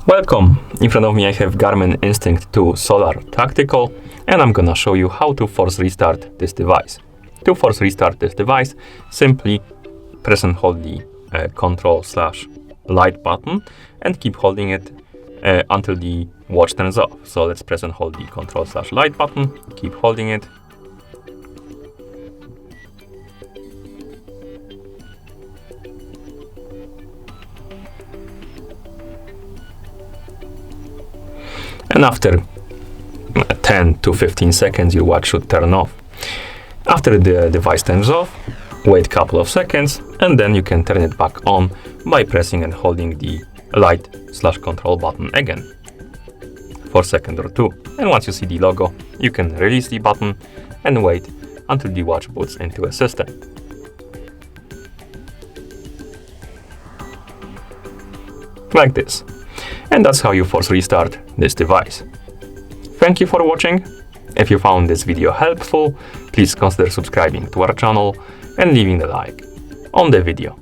Welcome! In front of me I have GARMIN Instinct 2 Solar Tactical, and I'm gonna show you how to force restart this device. To force restart this device, simply press and hold the Control/Light button and keep holding it until the watch turns off. So let's press and hold the Control/Light button, keep holding it. And after 10 to 15 seconds, your watch should turn off. After the device turns off, wait a couple of seconds, and then you can turn it back on by pressing and holding the Light/Control button again for a second or two. And once you see the logo, you can release the button and wait until the watch boots into a system. Like this. And that's how you force restart this device. Thank you for watching. If you found this video helpful, please consider subscribing to our channel and leaving a like on the video.